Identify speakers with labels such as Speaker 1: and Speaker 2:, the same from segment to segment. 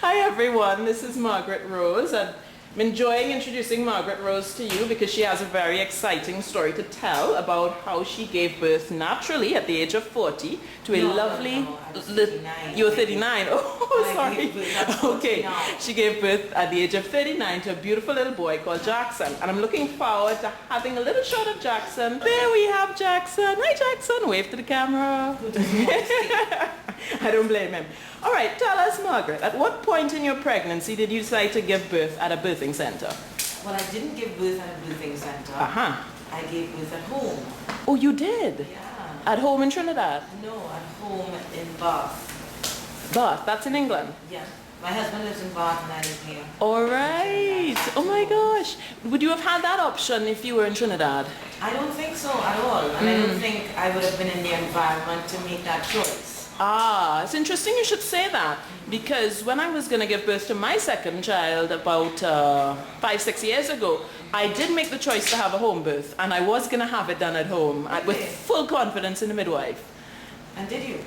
Speaker 1: Hi everyone, this is Margaret Rose, and I'm enjoying introducing Margaret Rose to you because she has a very exciting story to tell about how she gave birth naturally at the age of 40 to a lovely...
Speaker 2: No, I was 39.
Speaker 1: You were 39? Oh,
Speaker 2: I gave
Speaker 1: sorry.
Speaker 2: birth at
Speaker 1: Okay,
Speaker 2: 49.
Speaker 1: she gave birth at the age of 39 to a beautiful little boy called Jackson, and I'm looking forward to having a little shot of Jackson. There we have Jackson. Hi Jackson, wave to the camera.
Speaker 2: Who doesn't want to see?
Speaker 1: I don't blame him. All right, tell us, Margaret, at what point in your pregnancy did you decide to give birth at a birthing center?
Speaker 2: Well, I didn't give birth at a birthing center.
Speaker 1: Uh-huh.
Speaker 2: I gave birth at home.
Speaker 1: Oh, you did?
Speaker 2: Yeah.
Speaker 1: At home in Trinidad?
Speaker 2: No, at home in Bath.
Speaker 1: Bath, that's in England?
Speaker 2: Yeah. My husband lives in Bath and I live here.
Speaker 1: All right. Oh my gosh. Would you have had that option if you were in Trinidad?
Speaker 2: I don't think so at all. And I don't think I would have been in the environment to make that choice.
Speaker 1: Ah, it's interesting you should say that, because when I was going to give birth to my second child about 5-6 years ago, I did make the choice to have a home birth, and I was going to have it done at home with full confidence in the midwife.
Speaker 2: And did you?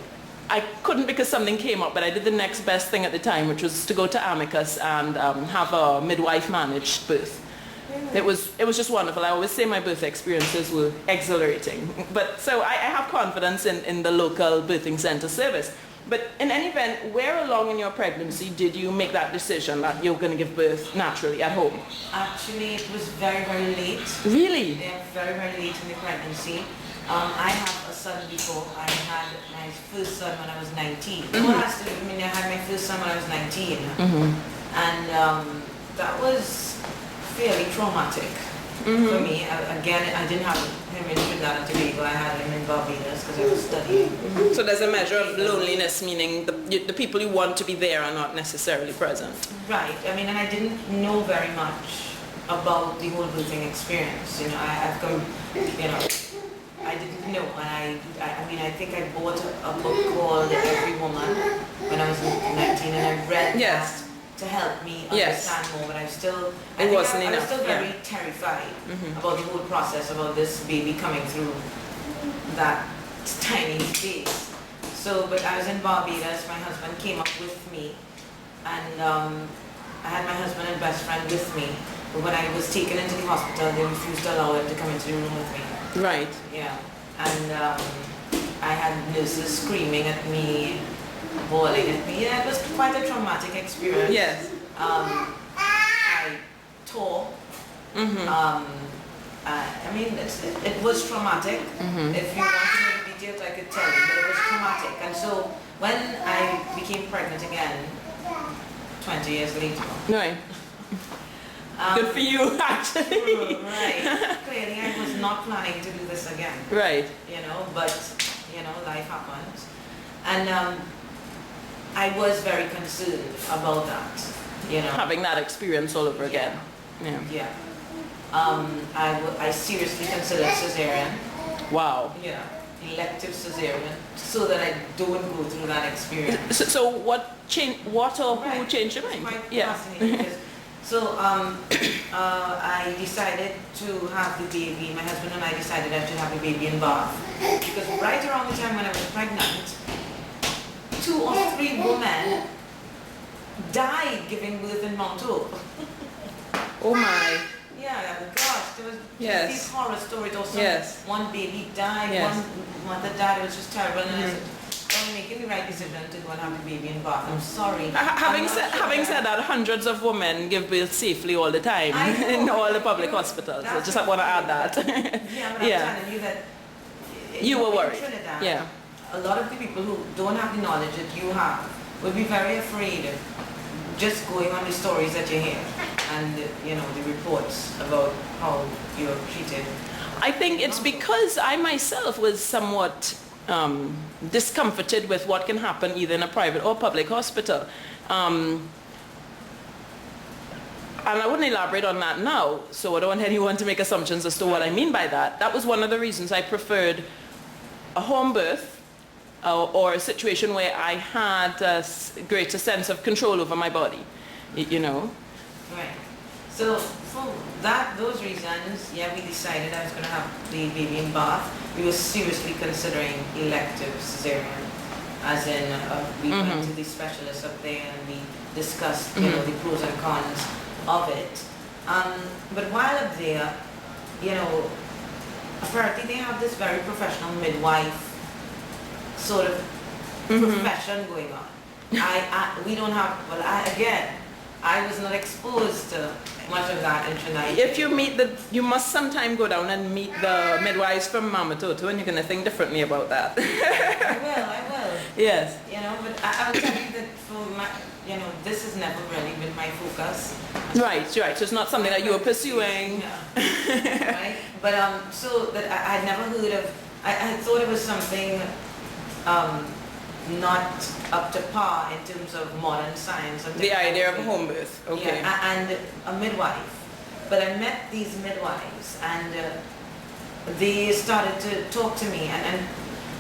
Speaker 1: I couldn't because something came up, but I did the next best thing at the time, which was to go to Amicus and have a midwife managed birth. It was just wonderful. I always say my birth experiences were exhilarating. But so I have confidence in the local birthing center service. But in any event, where along in your pregnancy did you make that decision that you're going to give birth naturally at home?
Speaker 2: Actually, it was very, very late.
Speaker 1: Really?
Speaker 2: Yeah, very, very late in the pregnancy. I have a son before. I had my first son when I was 19. I had my first son when I was 19. And that was fairly traumatic for me. Again, I didn't have him in Trinidad and Tobago. I had him in Barbados because I was studying.
Speaker 1: So there's a measure of loneliness, meaning the people you want to be there are not necessarily present.
Speaker 2: Right. I mean, and I didn't know very much about the whole birthing experience. You know, I've come, you know, I didn't know. And I mean, I think I bought a book called Every Woman when I was 19, and I read that to help me understand more, but I was still very terrified about the whole process, about this baby coming through that tiny space. So, but I was in Barbados, my husband came up with me, and I had my husband and best friend with me, but when I was taken into the hospital, they refused to allow him to come into the room with me.
Speaker 1: Right.
Speaker 2: Yeah, and I had nurses screaming at me, bawling at me. Yeah, it was quite a traumatic experience.
Speaker 1: Yes.
Speaker 2: I tore. I mean, it was traumatic. If you want to know the details, I could tell you, but it was traumatic. And so when I became pregnant again, 20 years later.
Speaker 1: Right. Good for you, actually.
Speaker 2: Right. Clearly, I was not planning to do this again.
Speaker 1: Right.
Speaker 2: You know, but, you know, life happens. And I was very concerned about that, you know.
Speaker 1: Having that experience all over again. Yeah.
Speaker 2: Yeah. I seriously considered Caesarean.
Speaker 1: Wow.
Speaker 2: Yeah. Elective Caesarean, so that I don't go through that experience.
Speaker 1: So what changed? What or who changed your mind?
Speaker 2: It's quite fascinating. Because, so I decided to have the baby. My husband and I decided I should have the baby in Bath, because right around the time when I was pregnant, 2 or 3 women died giving birth in Mount Hope.
Speaker 1: Oh my.
Speaker 2: Yeah, gosh, there was these horror stories. Or one baby died, one mother died. It was just terrible. And I said, I'm making the right decision to go and have the baby in Bath. I'm sorry.
Speaker 1: Having said that, hundreds of women give birth safely all the time in all the public hospitals. I just want to add that.
Speaker 2: Yeah, but I'm telling you that
Speaker 1: you were worried.
Speaker 2: Trinidad,
Speaker 1: yeah.
Speaker 2: A lot of the people who don't have the knowledge that you have will be very afraid of just going on the stories that you hear and, you know, the reports about how you're treated.
Speaker 1: I think it's because I myself was somewhat discomforted with what can happen either in a private or public hospital. And I wouldn't elaborate on that now, so I don't want anyone to make assumptions as to what I mean by that. That was one of the reasons I preferred a home birth or a situation where I had a greater sense of control over my body, you know.
Speaker 2: Right. So for those reasons, yeah, we decided I was going to have the baby in Bath. We were seriously considering elective Caesarean. as in we went to the specialists up there and we discussed, you know, the pros and cons of it. But while up there, you know, apparently they have this very professional midwife sort of profession going on. We don't have, well, I was not exposed to much of that in Trinidad.
Speaker 1: If you meet you must sometime go down and meet the midwives from Mama Toto, and you're going to think differently about that.
Speaker 2: I will.
Speaker 1: Yes.
Speaker 2: You know, but I will tell you that for my, you know, this has never really been my focus.
Speaker 1: Right. So it's not something that you were pursuing.
Speaker 2: Yeah. Right? But so that I had never heard of, I had thought it was something not up to par in terms of modern science. And
Speaker 1: the idea of home birth. Okay.
Speaker 2: Yeah, and a midwife. But I met these midwives and they started to talk to me, and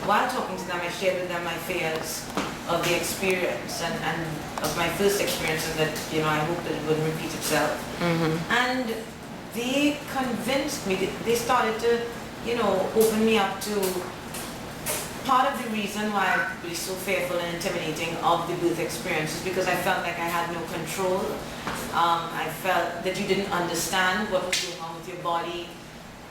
Speaker 2: while talking to them I shared with them my fears of the experience and of my first experience, and that, you know, I hope that it wouldn't repeat itself. And they convinced me, they started to, you know, open me up to part of the reason why I was so fearful and intimidating of the birth experience is because I felt like I had no control. I felt that you didn't understand what was going on with your body,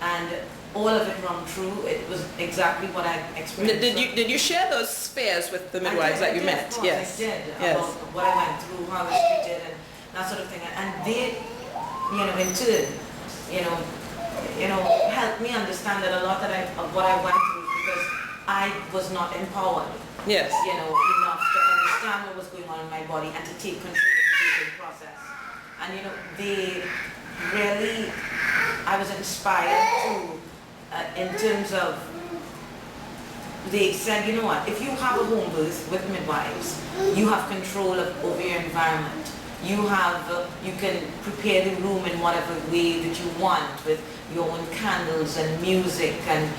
Speaker 2: and all of it rung true. It was exactly what I experienced.
Speaker 1: Did you share those fears with the midwives that you met?
Speaker 2: Of course,
Speaker 1: Yes.
Speaker 2: I did.
Speaker 1: Yes.
Speaker 2: About what I went through, how I was treated, and that sort of thing. And they, you know, in turn, you know, helped me understand that a lot of what I went through, because I was not empowered,
Speaker 1: Yes.
Speaker 2: you know, enough to understand what was going on in my body and to take control of the birthing process. And, you know, they really, I was inspired to, in terms of, they said, you know what, if you have a home birth with midwives, you have control over your environment. You have, you can prepare the room in whatever way that you want, with your own candles and music, and,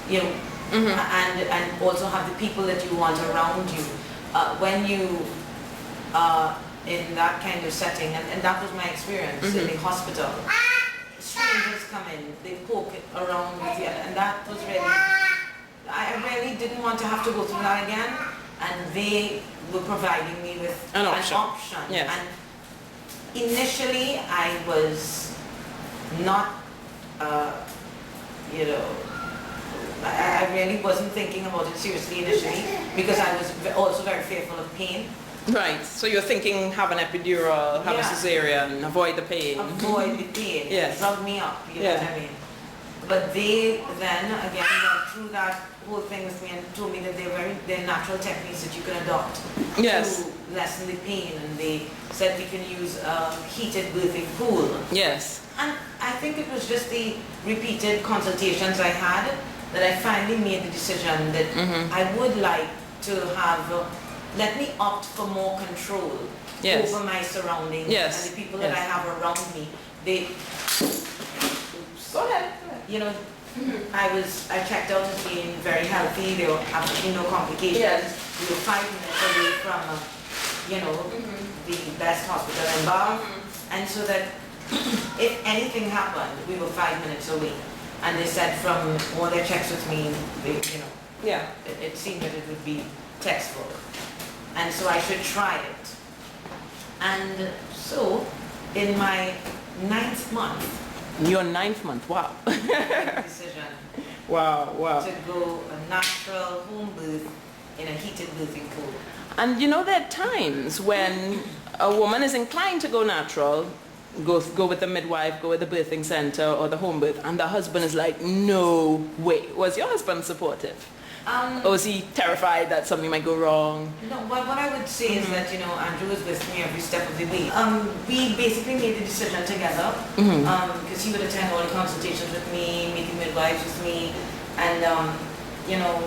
Speaker 2: you know, and also have the people that you want around you. When you are in that kind of setting, and that was my experience in the hospital. Strangers come in, they poke around with you, and that was really, I really didn't want to have to go through that again, and they were providing me with
Speaker 1: an option. Yes.
Speaker 2: And initially I was not, you know, I really wasn't thinking about it seriously initially, because I was also very fearful of pain.
Speaker 1: Right. So you're thinking have an epidural, have a cesarean, avoid the pain.
Speaker 2: Avoid the pain.
Speaker 1: Yes.
Speaker 2: Drug me up, you know what I mean? But they then again went through that whole thing with me and told me that they're natural techniques that you can adopt to lessen the pain, and they said we can use a heated birthing pool.
Speaker 1: Yes.
Speaker 2: And I think it was just the repeated consultations I had that I finally made the decision that I would like to have, let me opt for more control over my surroundings and the people that I have around me. They,
Speaker 1: Go ahead.
Speaker 2: you know, I checked out as being very healthy. There were absolutely no complications.
Speaker 1: Yes.
Speaker 2: We were 5 minutes away from, you know, the best hospital in Bath. And so that if anything happened, we were 5 minutes away. And they said from all their checks with me, they, you know, it seemed that it would be textbook. And so I should try it. And so in my 9th month,
Speaker 1: your 9th month, wow.
Speaker 2: decision
Speaker 1: wow.
Speaker 2: to go a natural home birth in a heated birthing pool.
Speaker 1: And you know, there are times when a woman is inclined to go natural, go with the midwife, go with the birthing center or the home birth, and the husband is like, no way. Was your husband supportive? Or was he terrified that something might go wrong?
Speaker 2: No, what I would say is that, you know, Andrew was with me every step of the way. We basically made the decision together, because he would attend all the consultations with me, meet the midwives with me, and, you know,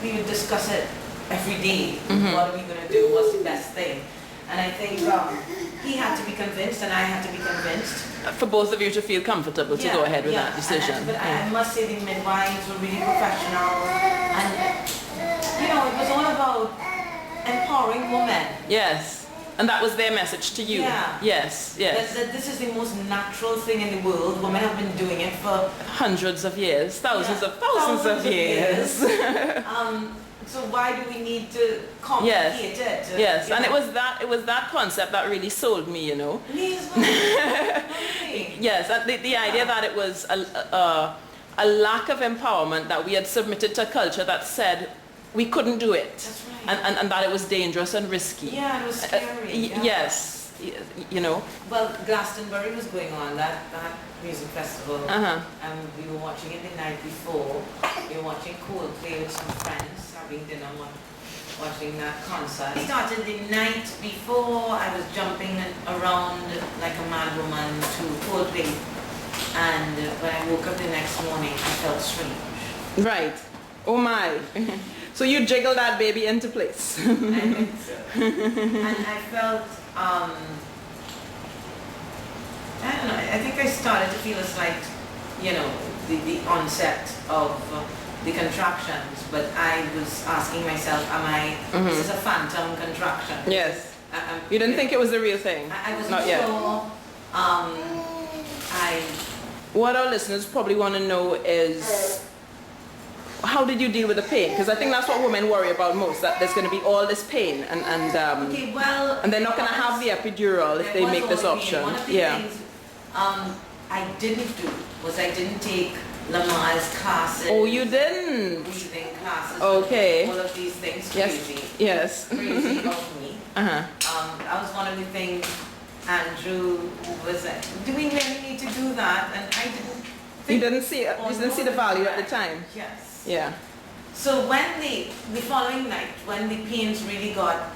Speaker 2: we would discuss it every day. What are we going to do? What's the best thing? And I think he had to be convinced and I had to be convinced.
Speaker 1: For both of you to feel comfortable to go ahead with that decision.
Speaker 2: But I must say the midwives were really professional, and you know, it was all about empowering women.
Speaker 1: Yes. And that was their message to you?
Speaker 2: Yeah.
Speaker 1: Yes, yes.
Speaker 2: That this is the most natural thing in the world. Women have been doing it for
Speaker 1: hundreds of years, thousands
Speaker 2: yeah,
Speaker 1: of thousands of years.
Speaker 2: So why do we need to complicate it?
Speaker 1: Yes, and it was that concept that really sold me, you know.
Speaker 2: Me as well.
Speaker 1: Yes, the idea that it was a lack of empowerment, that we had submitted to a culture that said we couldn't do it.
Speaker 2: That's right.
Speaker 1: And that it was dangerous and risky.
Speaker 2: Yeah, it was scary.
Speaker 1: Yes, you know.
Speaker 2: Well, Glastonbury was going on, that music festival,
Speaker 1: Uh-huh.
Speaker 2: and we were watching it the night before. We were watching Coldplay with some friends, having dinner, watching that concert. It started the night before. I was jumping around like a mad woman to Coldplay, and when I woke up the next morning, I felt strange.
Speaker 1: Right. Oh my. So you jiggled that baby into place.
Speaker 2: I think so. And I felt, I don't know, I think I started to feel a slight, you know, the onset of the contractions, but I was asking myself, this is a phantom contraction?
Speaker 1: Yes. You didn't think it was the real thing?
Speaker 2: I wasn't
Speaker 1: Not yet.
Speaker 2: sure.
Speaker 1: What our listeners probably want to know is, how did you deal with the pain? Because I think that's what women worry about most, that there's going to be all this pain and
Speaker 2: Okay, well,
Speaker 1: and they're not going to have the epidural if they make this option.
Speaker 2: One of the things I didn't do was I didn't take Lamar's classes.
Speaker 1: Oh, you didn't?
Speaker 2: Breathing classes.
Speaker 1: Okay.
Speaker 2: All of these things.
Speaker 1: Yes.
Speaker 2: Crazy.
Speaker 1: Yes.
Speaker 2: Crazy of me.
Speaker 1: Uh-huh.
Speaker 2: That was one of the things Andrew was like, do we really need to do that? And I didn't think.
Speaker 1: You didn't see it. You didn't see the value at the time.
Speaker 2: Yes.
Speaker 1: Yeah.
Speaker 2: So when the following night, when the pains really got,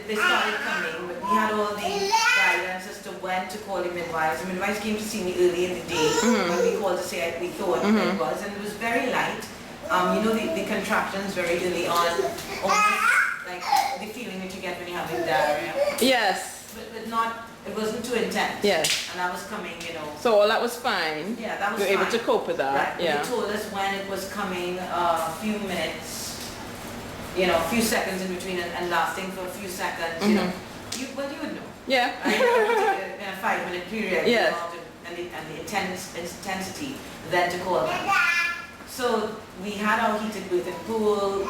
Speaker 2: they started coming, but we had all the guidance as to when to call the midwives. The midwives came to see me early in the day when we called to say we thought it was, and it was very light. You know, the contractions very early on, almost like the feeling that you get when you're having diarrhea.
Speaker 1: Yes.
Speaker 2: But not, it wasn't too intense.
Speaker 1: Yes.
Speaker 2: And that was coming, you know.
Speaker 1: So all that was fine.
Speaker 2: Yeah, that was
Speaker 1: You were
Speaker 2: fine.
Speaker 1: able to cope with that.
Speaker 2: Right.
Speaker 1: Yeah.
Speaker 2: They told us when it was coming, a few minutes, you know, a few seconds in between and lasting for a few seconds, you know. You would know.
Speaker 1: Yeah.
Speaker 2: In a 5-minute period.
Speaker 1: Yes.
Speaker 2: You know, and the intensity, then to call them. So we had our heated birthing pool.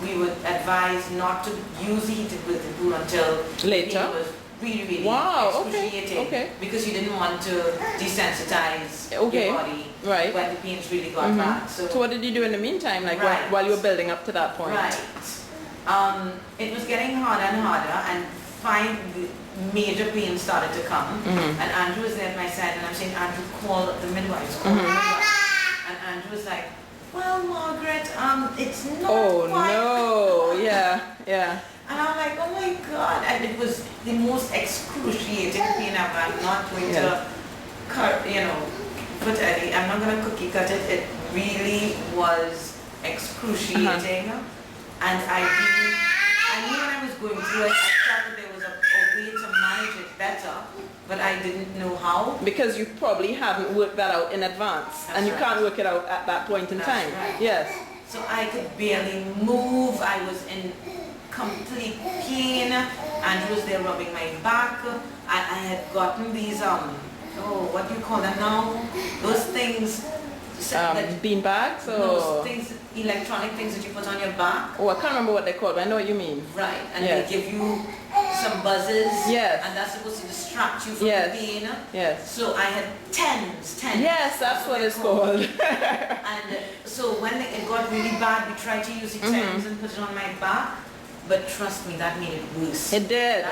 Speaker 2: We would advise not to use the heated birthing pool until
Speaker 1: Later?
Speaker 2: it was really, really
Speaker 1: Wow, okay,
Speaker 2: excruciating.
Speaker 1: okay.
Speaker 2: Because you didn't want to desensitize
Speaker 1: Okay,
Speaker 2: your body
Speaker 1: right.
Speaker 2: when the pains really got bad.
Speaker 1: So what did you do in the meantime, like
Speaker 2: Right.
Speaker 1: while you were building up to that point?
Speaker 2: Right. It was getting harder and harder, and the major pains started to come. And Andrew was there at my side, and I'm saying, Andrew, call the midwives, call the midwives. And Andrew was like, well, Margaret, it's not quite.
Speaker 1: Oh no, yeah.
Speaker 2: And I'm like, oh my God. And it was the most excruciating pain ever. I'm not going to cut, you know, I'm not going to cookie cut it. It really was excruciating. And I knew when I was going through it, I thought that there was a way to manage it better, but I didn't know how.
Speaker 1: Because you probably haven't worked that out in advance, and you can't work it out at that point in time.
Speaker 2: Right.
Speaker 1: Yes.
Speaker 2: So I could barely move. I was in complete pain. Andrew was there rubbing my back. I had gotten these, what do you call them now? Those things.
Speaker 1: Bean bags or?
Speaker 2: Those things, electronic things that you put on your back.
Speaker 1: Oh, I can't remember what they're called, but I know what you mean.
Speaker 2: Right, and
Speaker 1: Yes.
Speaker 2: they give you some buzzes.
Speaker 1: Yes.
Speaker 2: And that's supposed to distract you from
Speaker 1: Yes.
Speaker 2: the pain.
Speaker 1: Yes.
Speaker 2: So I had tens.
Speaker 1: Yes, that's what it's called.
Speaker 2: And so when it got really bad, we tried to use the tens and put it on my back. But trust me, that made it worse.
Speaker 1: It did.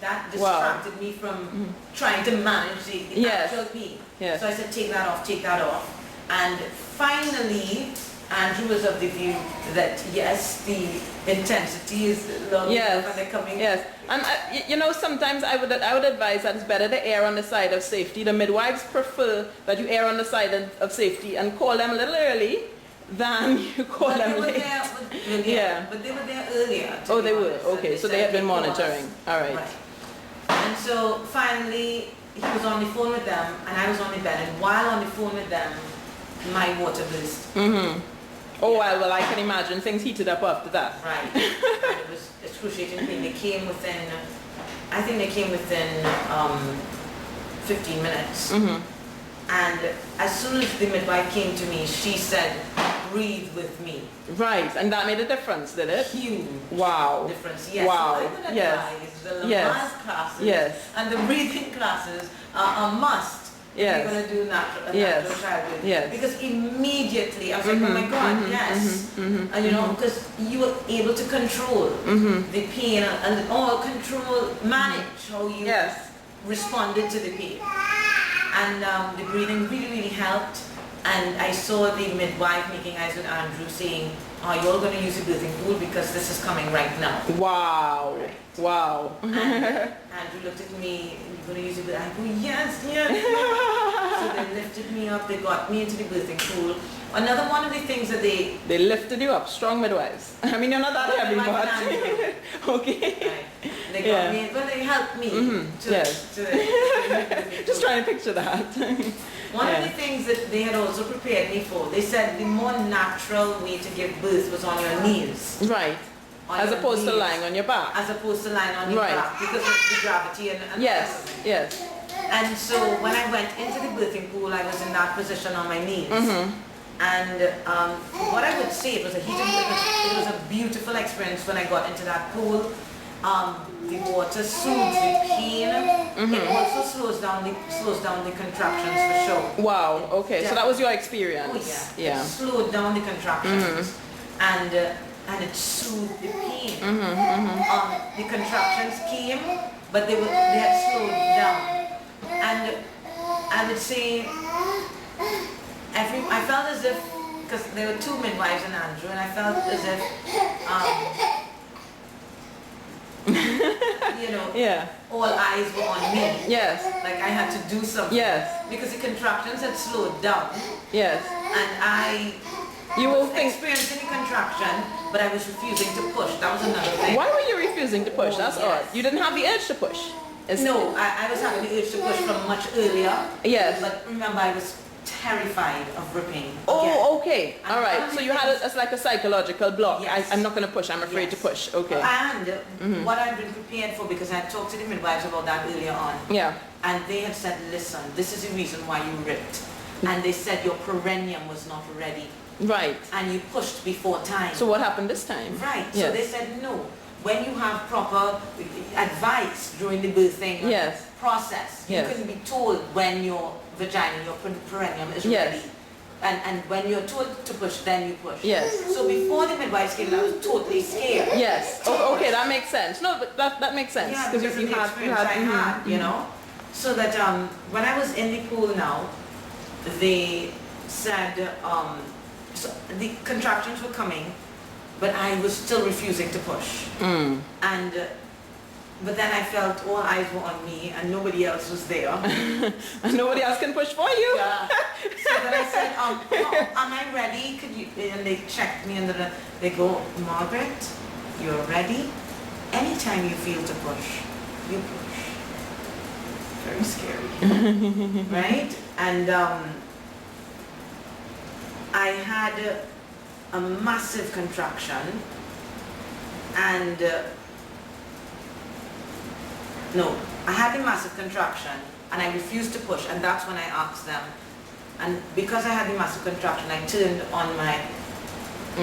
Speaker 2: That distracted me from trying to manage the actual pain.
Speaker 1: Yes.
Speaker 2: So I said, take that off. And finally, Andrew was of the view that yes, the intensity is long enough and they're coming.
Speaker 1: Yes, and you know, sometimes I would advise that it's better to err on the side of safety. The midwives prefer that you err on the side of safety and call them a little early than you call them late.
Speaker 2: But they were there earlier.
Speaker 1: Oh, they were. Okay, so they had been monitoring. All right.
Speaker 2: And so finally, he was on the phone with them, and I was on the bed. And while on the phone with them, my water burst.
Speaker 1: Oh, well, I can imagine things heated up after that.
Speaker 2: Right. And it was excruciating pain. They came within I think they came within 15 minutes. And as soon as the midwife came to me, she said, breathe with me.
Speaker 1: Right, and that made a difference, did it?
Speaker 2: Huge.
Speaker 1: Wow.
Speaker 2: Difference, yes.
Speaker 1: Wow.
Speaker 2: So I'm going to
Speaker 1: Yes.
Speaker 2: advise the
Speaker 1: Yes.
Speaker 2: Lamaze classes
Speaker 1: Yes.
Speaker 2: and the breathing classes are a must.
Speaker 1: Yes.
Speaker 2: If you're going to do natural
Speaker 1: Yes.
Speaker 2: childbirth.
Speaker 1: Yes.
Speaker 2: Because immediately I was like, oh my God, yes. And you know, because you were able to control the pain and or manage how you
Speaker 1: Yes.
Speaker 2: responded to the pain. And the breathing really, really helped. And I saw the midwife making eyes with Andrew saying, are you all going to use the birthing pool because this is coming right now?
Speaker 1: Wow.
Speaker 2: Right.
Speaker 1: Wow.
Speaker 2: And Andrew looked at me, you're going to use it? I go, yes, yes, yes. So they lifted me up, they got me into the birthing pool. Another one of the things that they
Speaker 1: lifted you up, strong midwives. I mean, you're not that heavy, but okay.
Speaker 2: Right. They got me, well, they helped me to,
Speaker 1: Yes. Just trying to picture that.
Speaker 2: One of the things that they had also prepared me for, they said the more natural way to give birth was on your knees.
Speaker 1: Right.
Speaker 2: On
Speaker 1: As
Speaker 2: your
Speaker 1: opposed to
Speaker 2: knees,
Speaker 1: lying on your back.
Speaker 2: as opposed to lying on your
Speaker 1: Right.
Speaker 2: back because of the gravity and
Speaker 1: Yes, yes.
Speaker 2: And so when I went into the birthing pool, I was in that position on my knees. And what I would say, it was a beautiful experience when I got into that pool. The water soothes the pain. It also slows down the contractions for sure.
Speaker 1: Wow, okay. So that was your experience.
Speaker 2: Oh yeah.
Speaker 1: Yeah.
Speaker 2: It slowed down the contractions and it soothed the pain. The contractions came, but they had slowed down. And I would say I felt as if, because there were two midwives and Andrew, and I felt as if you know,
Speaker 1: Yeah.
Speaker 2: all eyes were on me.
Speaker 1: Yes.
Speaker 2: Like I had to do something.
Speaker 1: Yes.
Speaker 2: Because the contractions had slowed down.
Speaker 1: Yes.
Speaker 2: And I
Speaker 1: You will
Speaker 2: was
Speaker 1: think.
Speaker 2: experiencing a contraction, but I was refusing to push. That was another thing.
Speaker 1: Why were you refusing to push?
Speaker 2: Oh,
Speaker 1: That's
Speaker 2: yes.
Speaker 1: odd. You didn't have the urge to push.
Speaker 2: No, I was having the urge to push from much earlier.
Speaker 1: Yes.
Speaker 2: But remember, I was terrified of ripping. again.
Speaker 1: Oh, okay.
Speaker 2: And
Speaker 1: All right.
Speaker 2: one of
Speaker 1: So
Speaker 2: the
Speaker 1: you had
Speaker 2: things-
Speaker 1: it's like a psychological block.
Speaker 2: Yes.
Speaker 1: I'm not going to push. I'm afraid to
Speaker 2: Yes.
Speaker 1: push. Okay.
Speaker 2: And what I've been prepared for, because I had talked to the midwives about that earlier on,
Speaker 1: Yeah.
Speaker 2: and they had said, listen, this is the reason why you ripped. And they said your perineum was not ready,
Speaker 1: Right.
Speaker 2: and you pushed before time.
Speaker 1: So what happened this time?
Speaker 2: Right, so
Speaker 1: Yes.
Speaker 2: they said no. When you have proper advice during the birthing
Speaker 1: Yes.
Speaker 2: process,
Speaker 1: Yes.
Speaker 2: you can be told when your vagina, your perineum is
Speaker 1: Yes.
Speaker 2: ready. And when you're told to push, then you push.
Speaker 1: Yes.
Speaker 2: So before the midwives came, I was totally scared.
Speaker 1: Yes. Oh, okay, that makes sense. No, but that makes sense
Speaker 2: Yeah,
Speaker 1: because
Speaker 2: because of
Speaker 1: you
Speaker 2: the
Speaker 1: had
Speaker 2: experience I had, you know. So that when I was in the pool now, they said so the contractions were coming, but I was still refusing to push. And but then I felt all eyes were on me and nobody else was there.
Speaker 1: And nobody else can push for you.
Speaker 2: Yeah. So then I said, oh, am I ready? Could you? And they checked me and they go, Margaret, you're ready. Anytime you feel to push, you push. Very scary, right? And I had a massive contraction, and no, I had a massive contraction, and I refused to push, and that's when I asked them. And because I had the massive contraction, I turned on my,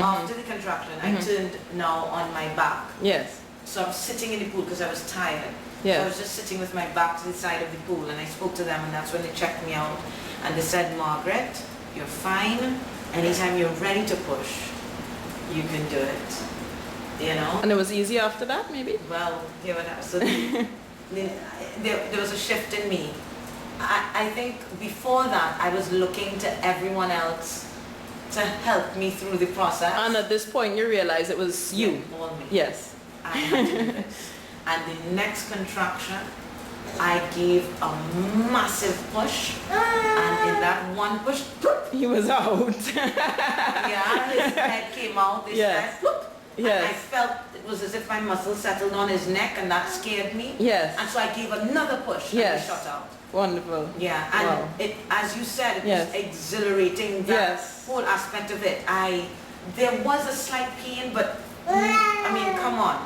Speaker 2: after the contraction, I turned now on my back.
Speaker 1: Yes.
Speaker 2: So I was sitting in the pool because I was tired.
Speaker 1: Yes.
Speaker 2: So I was just sitting with my back to the side of the pool, and I spoke to them, and that's when they checked me out. And they said, Margaret, you're fine. Anytime you're ready to push, you can do it. You know?
Speaker 1: And it was easy after that, maybe?
Speaker 2: Well, here and now. So there was a shift in me. I think before that, I was looking to everyone else to help me through the process.
Speaker 1: And at this point, you realize it was you.
Speaker 2: All me.
Speaker 1: Yes.
Speaker 2: I had to do this. And the next contraction, I gave a massive push. And in that one push,
Speaker 1: He was out.
Speaker 2: yeah, his head came out, this
Speaker 1: Yes.
Speaker 2: head, whoop,
Speaker 1: Yes.
Speaker 2: and I felt it was as if my muscles settled on his neck, and that scared me.
Speaker 1: Yes.
Speaker 2: And so I gave another push,
Speaker 1: Yes.
Speaker 2: and he shot out.
Speaker 1: Wonderful.
Speaker 2: Yeah, and
Speaker 1: Wow.
Speaker 2: it, as you said, it
Speaker 1: Yes.
Speaker 2: was exhilarating, that
Speaker 1: Yes.
Speaker 2: whole aspect of it. There was a slight pain, but I mean, come on.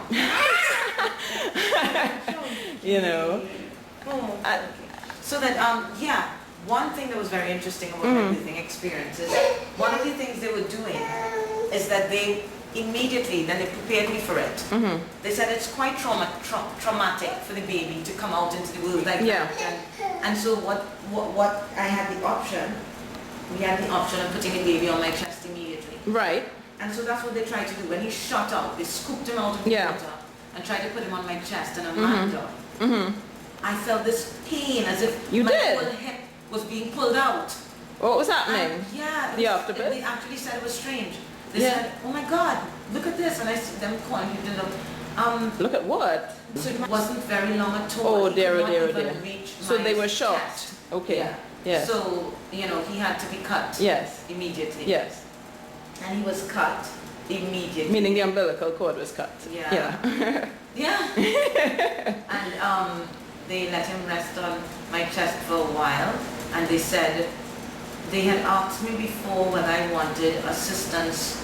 Speaker 1: you know.
Speaker 2: Oh,
Speaker 1: I-
Speaker 2: so that, yeah, one thing that was very interesting about my birthing experience is one of the things they were doing is that they immediately, then they prepared me for it. They said it's quite traumatic for the baby to come out into the world like
Speaker 1: Yeah.
Speaker 2: that. And so what I had the option, we had the option of putting the baby on my chest immediately.
Speaker 1: Right.
Speaker 2: And so that's what they tried to do. When he shot out, they scooped him out of the
Speaker 1: Yeah.
Speaker 2: water and tried to put him on my chest and Amanda. I felt this pain as if
Speaker 1: You
Speaker 2: my
Speaker 1: did?
Speaker 2: whole hip was being pulled out.
Speaker 1: What was happening?
Speaker 2: And yeah,
Speaker 1: The afterbirth?
Speaker 2: they actually said it was strange. They
Speaker 1: Yeah.
Speaker 2: said, "Oh my God, look at this!" And I see them calling people.
Speaker 1: Look at what?
Speaker 2: So it wasn't very long at all.
Speaker 1: Oh
Speaker 2: He
Speaker 1: dear,
Speaker 2: could
Speaker 1: oh
Speaker 2: not
Speaker 1: dear, oh
Speaker 2: even
Speaker 1: dear.
Speaker 2: reach
Speaker 1: So
Speaker 2: my
Speaker 1: they were shocked.
Speaker 2: chest.
Speaker 1: Okay.
Speaker 2: Yeah.
Speaker 1: Yes.
Speaker 2: So he had to be cut.
Speaker 1: Yes.
Speaker 2: Immediately.
Speaker 1: Yes.
Speaker 2: And he was cut immediately.
Speaker 1: Meaning the umbilical cord was cut.
Speaker 2: Yeah.
Speaker 1: Yeah.
Speaker 2: Yeah. And they let him rest on my chest for a while, and they said they had asked me before whether I wanted assistance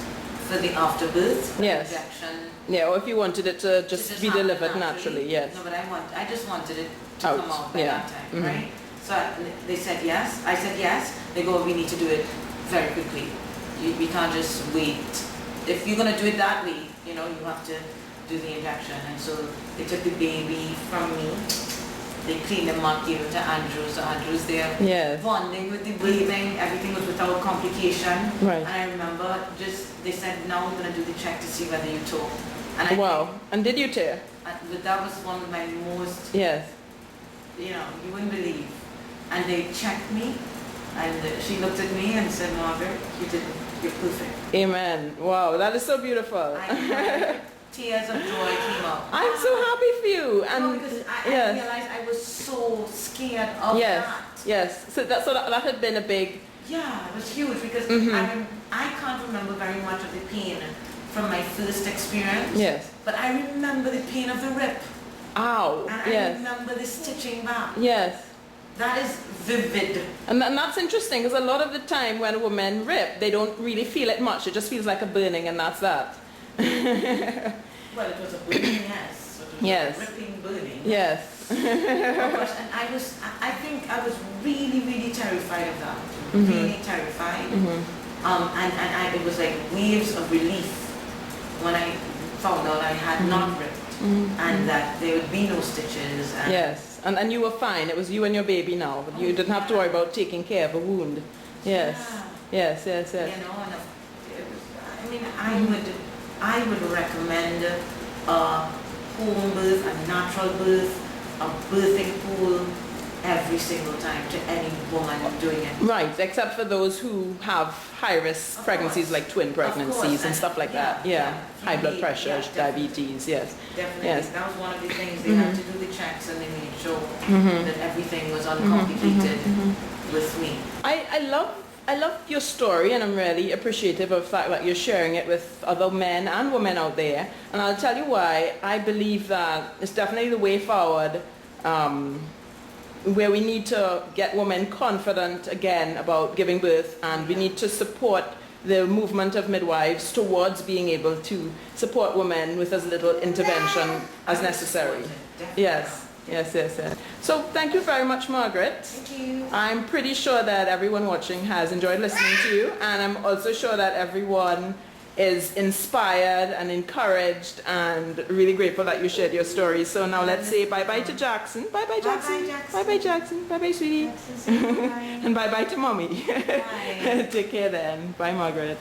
Speaker 2: for the afterbirth
Speaker 1: Yes.
Speaker 2: injection.
Speaker 1: Yeah, or if you wanted it to just be
Speaker 2: happen
Speaker 1: delivered naturally, yes.
Speaker 2: No, but I just wanted it to
Speaker 1: Out,
Speaker 2: come out by
Speaker 1: yeah.
Speaker 2: that time, right? So they said yes. I said yes. They go, we need to do it very quickly. We can't just wait. If you're gonna do it that way, you have to do the injection. And so they took the baby from me. They cleaned him up, gave him to Andrew. So Andrew's there
Speaker 1: Yes.
Speaker 2: bonding with the breathing. Everything was without complication.
Speaker 1: Right.
Speaker 2: And I remember they said, now we're gonna do the check to see whether you tore. And
Speaker 1: Wow. And did you tear?
Speaker 2: but that was one of my most,
Speaker 1: Yes.
Speaker 2: you wouldn't believe. And they checked me, and she looked at me and said, Margaret, you're perfect.
Speaker 1: Amen. Wow, that is so beautiful.
Speaker 2: Tears of joy came out.
Speaker 1: I'm so happy for you. And
Speaker 2: No, because I
Speaker 1: yes.
Speaker 2: realized I was so scared of
Speaker 1: Yes.
Speaker 2: that.
Speaker 1: Yes. So that had been a big.
Speaker 2: Yeah, it was huge because I can't remember very much of the pain from my first experience.
Speaker 1: Yes.
Speaker 2: But I remember the pain of the rip.
Speaker 1: Ow.
Speaker 2: And I
Speaker 1: Yes.
Speaker 2: remember the stitching back.
Speaker 1: Yes.
Speaker 2: That is vivid.
Speaker 1: And that's interesting because a lot of the time when women rip, they don't really feel it much. It just feels like a burning and that's that.
Speaker 2: Well, it was a burning, yes. It was
Speaker 1: Yes.
Speaker 2: a ripping burning.
Speaker 1: Yes.
Speaker 2: Oh gosh, and I think I was really, really terrified of that. Really terrified. And it was like waves of relief when I found out I had not ripped and that there would be no stitches. And
Speaker 1: Yes. And you were fine. It was you and your baby now. But you didn't have to worry about taking care of a wound. Yes. Yes, yes, yes.
Speaker 2: and it was, I mean, I would recommend a home birth, a natural birth, a birthing pool every single time to any woman doing it.
Speaker 1: Right, except for those who have high-risk
Speaker 2: Of
Speaker 1: pregnancies
Speaker 2: course.
Speaker 1: like twin
Speaker 2: Of
Speaker 1: pregnancies
Speaker 2: course,
Speaker 1: and stuff like that.
Speaker 2: yeah,
Speaker 1: Yeah. High blood
Speaker 2: indeed,
Speaker 1: pressure,
Speaker 2: yeah, definitely.
Speaker 1: diabetes, yes.
Speaker 2: Definitely.
Speaker 1: Yes.
Speaker 2: That was one of the things. They had to do the checks and they made sure that everything was uncomplicated with me.
Speaker 1: I love your story and I'm really appreciative of the fact that you're sharing it with other men and women out there. And I'll tell you why. I believe that it's definitely the way forward where we need to get women confident again about giving birth, and we need to support the movement of midwives towards being able to support women with as little intervention as necessary. Yes, yes, yes, yes. So thank you very much, Margaret.
Speaker 2: Thank you.
Speaker 1: I'm pretty sure that everyone watching has enjoyed listening to you, and I'm also sure that everyone is inspired and encouraged and really grateful that you shared your story. So now let's say bye-bye to Jackson. Bye-bye, Jackson. Bye-bye, Jackson. Bye-bye, sweetie. And bye-bye to Mommy.
Speaker 2: Bye.
Speaker 1: Take care then. Bye, Margaret.